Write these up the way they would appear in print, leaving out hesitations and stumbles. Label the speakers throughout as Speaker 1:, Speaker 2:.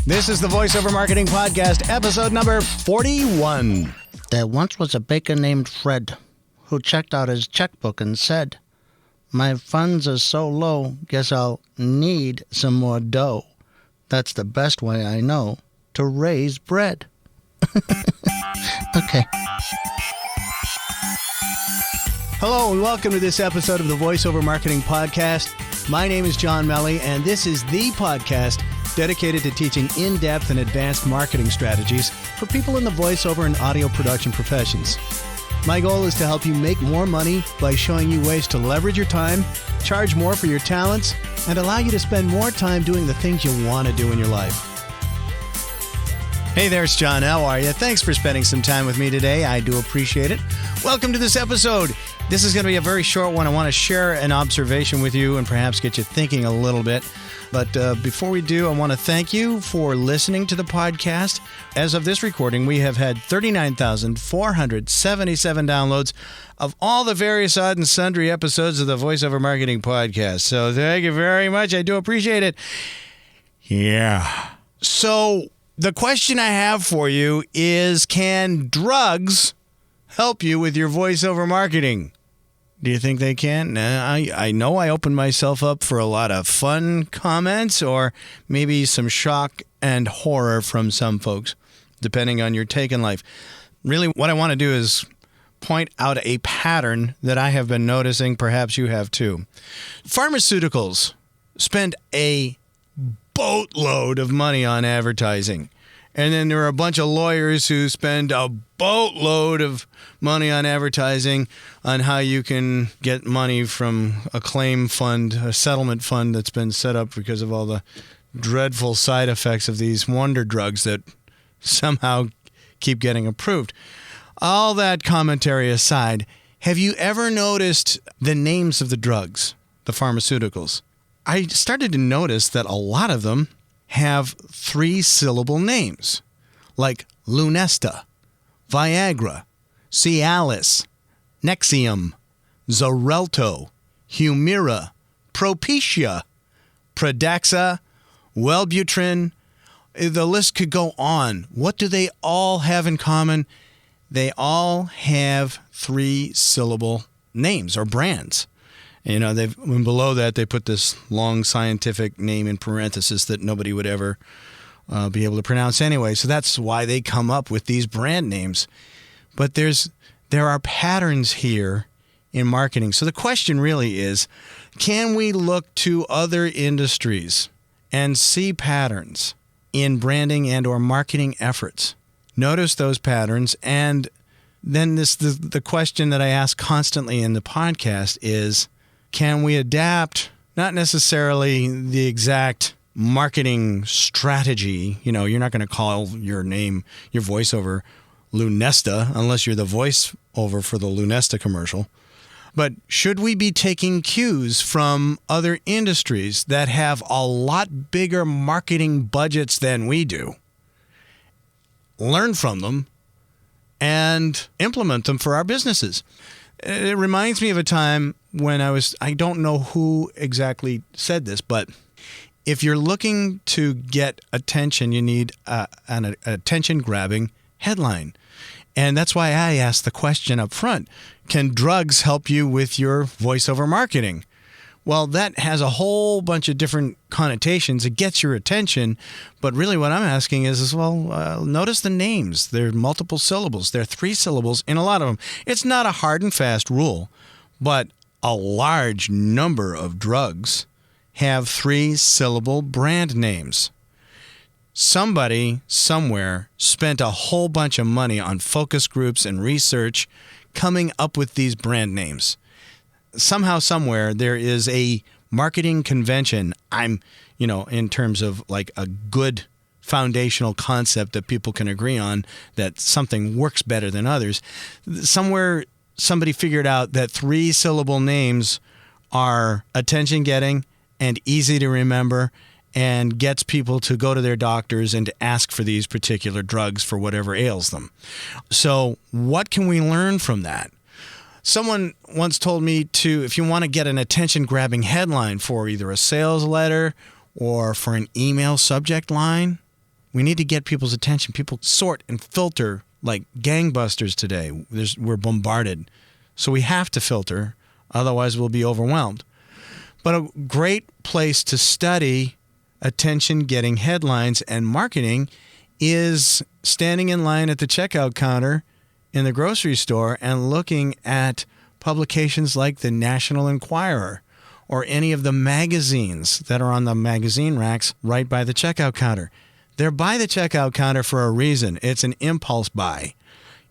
Speaker 1: This is the VoiceOver Marketing Podcast, episode number 41.
Speaker 2: There once was a baker named Fred who checked out his checkbook and said, "My funds are so low, guess I'll need some more dough. That's the best way I know to raise bread." Okay.
Speaker 1: Hello and welcome to this episode of the VoiceOver Marketing Podcast. My name is John Melly, and this is the podcast dedicated to teaching in-depth and advanced marketing strategies for people in the voiceover and audio production professions. My goal is to help you make more money by showing you ways to leverage your time, charge more for your talents, and allow you to spend more time doing the things you want to do in your life. Hey there, it's John. How are you? Thanks for spending some time with me today. I do appreciate it. Welcome to this episode. This is going to be a very short one. I want to share an observation with you and perhaps get you thinking a little bit. But before we do, I want to thank you for listening to the podcast. As of this recording, we have had 39,477 downloads of all the various odd and sundry episodes of the VoiceOver Marketing Podcast. So thank you very much. I do appreciate it. Yeah. So the question I have for you is, can drugs help you with your voiceover marketing? Do you think they can? I know I opened myself up for a lot of fun comments or maybe some shock and horror from some folks, depending on your take in life. Really, what I want to do is point out a pattern that I have been noticing, perhaps you have too. Pharmaceuticals spend a boatload of money on advertising. And then there are a bunch of lawyers who spend a boatload of money on advertising on how you can get money from a claim fund, a settlement fund that's been set up because of all the dreadful side effects of these wonder drugs that somehow keep getting approved. All that commentary aside, have you ever noticed the names of the drugs, the pharmaceuticals? I started to notice that a lot of them have 3-syllable names, like Lunesta, Viagra, Cialis, Nexium, Xarelto, Humira, Propecia, Pradaxa, Wellbutrin. The list could go on. What do they all have in common? They all have 3-syllable names or brands. You know, and below that, they put this long scientific name in parentheses that nobody would ever be able to pronounce anyway. So that's why they come up with these brand names. But there are patterns here in marketing. So the question really is, can we look to other industries and see patterns in branding and or marketing efforts? Notice those patterns. And then the question that I ask constantly in the podcast is, can we adapt, not necessarily the exact marketing strategy? You know, you're not going to call your name, your voiceover, Lunesta, unless you're the voiceover for the Lunesta commercial. But should we be taking cues from other industries that have a lot bigger marketing budgets than we do, learn from them, and implement them for our businesses? It reminds me of a time when I don't know who exactly said this, but if you're looking to get attention, you need an attention-grabbing headline. And that's why I asked the question up front, can drugs help you with your voiceover marketing? Well, that has a whole bunch of different connotations. It gets your attention, but really what I'm asking is notice the names. They're multiple syllables. They're 3 syllables in a lot of them. It's not a hard and fast rule, but a large number of drugs have 3-syllable brand names. Somebody, somewhere, spent a whole bunch of money on focus groups and research coming up with these brand names. Somehow, somewhere, there is a marketing convention, in terms of like a good foundational concept that people can agree on, that something works better than others. Somewhere, somebody figured out that 3-syllable names are attention-getting and easy to remember and gets people to go to their doctors and to ask for these particular drugs for whatever ails them. So what can we learn from that? Someone once told me if you want to get an attention-grabbing headline for either a sales letter or for an email subject line, We need to get people's attention. People sort and filter like gangbusters today. We're bombarded. So we have to filter, otherwise we'll be overwhelmed. But a great place to study attention-getting headlines and marketing is standing in line at the checkout counter in the grocery store and looking at publications like the National Enquirer or any of the magazines that are on the magazine racks right by the checkout counter. They're by the checkout counter for a reason. It's an impulse buy.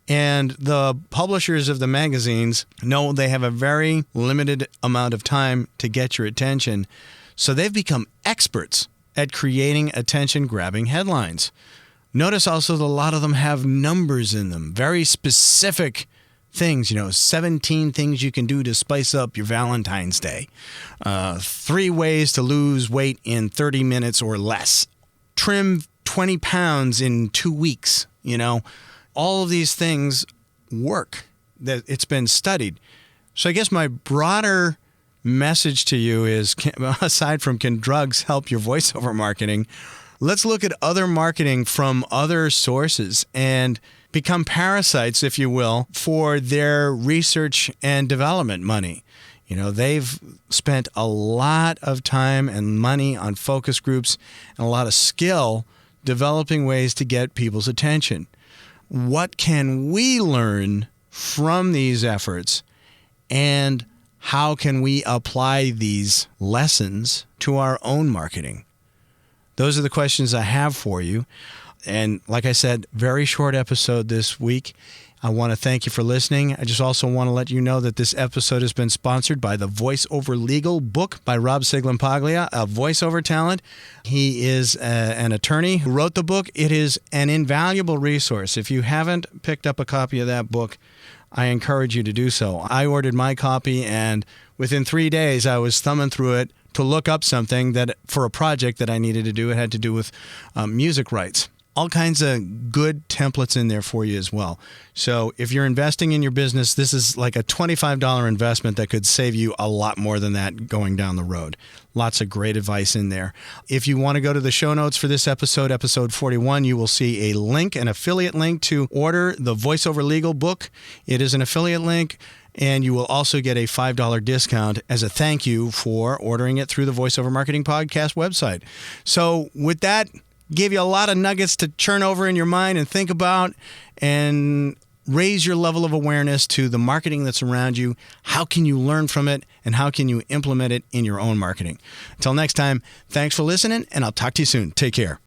Speaker 1: And the publishers of the magazines know they have a very limited amount of time to get your attention. So they've become experts at creating attention-grabbing headlines. Notice also that a lot of them have numbers in them, very specific things, 17 things you can do to spice up your Valentine's Day, 3 ways to lose weight in 30 minutes or less, trim 20 pounds in 2 weeks, all of these things work. That it's been studied. So I guess my broader message to you is, aside from can drugs help your voiceover marketing, let's look at other marketing from other sources and become parasites, if you will, for their research and development money. They've spent a lot of time and money on focus groups and a lot of skill developing ways to get people's attention. What can we learn from these efforts, and how can we apply these lessons to our own marketing? Those are the questions I have for you. And like I said, very short episode this week. I want to thank you for listening. I just also want to let you know that this episode has been sponsored by the VoiceOver Legal book by Rob Siglan-Paglia, a voiceover talent. He is an attorney who wrote the book. It is an invaluable resource. If you haven't picked up a copy of that book, I encourage you to do so. I ordered my copy, and within 3 days, I was thumbing through it to look up something that for a project that I needed to do. It had to do with music rights. All kinds of good templates in there for you as well. So if you're investing in your business, this is like a $25 investment that could save you a lot more than that going down the road. Lots of great advice in there. If you want to go to the show notes for this episode, episode 41, you will see a link, an affiliate link to order the VoiceOver Legal book. It is an affiliate link, and you will also get a $5 discount as a thank you for ordering it through the VoiceOver Marketing Podcast website. So with that, gave you a lot of nuggets to churn over in your mind and think about, and raise your level of awareness to the marketing that's around you. How can you learn from it, and how can you implement it in your own marketing? Until next time, thanks for listening, and I'll talk to you soon. Take care.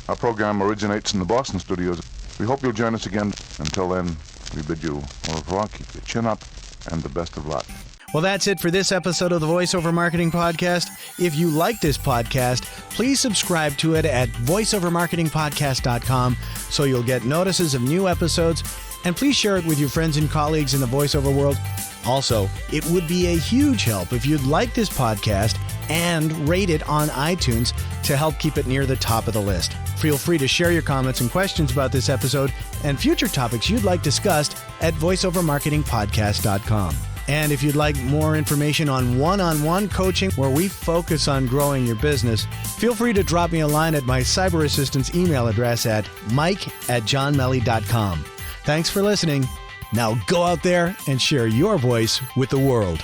Speaker 3: Our program originates in the Boston studios. We hope you'll join us again. Until then, we bid you au revoir, keep your chin up, and the best of luck.
Speaker 1: Well, that's it for this episode of the VoiceOver Marketing Podcast. If you like this podcast, please subscribe to it at voiceovermarketingpodcast.com so you'll get notices of new episodes, and please share it with your friends and colleagues in the voiceover world. Also, it would be a huge help if you'd like this podcast and rate it on iTunes to help keep it near the top of the list. Feel free to share your comments and questions about this episode and future topics you'd like discussed at voiceovermarketingpodcast.com. And if you'd like more information on one-on-one coaching where we focus on growing your business, feel free to drop me a line at my cyber assistant's email address at mike@johnmelly.com. Thanks for listening. Now go out there and share your voice with the world.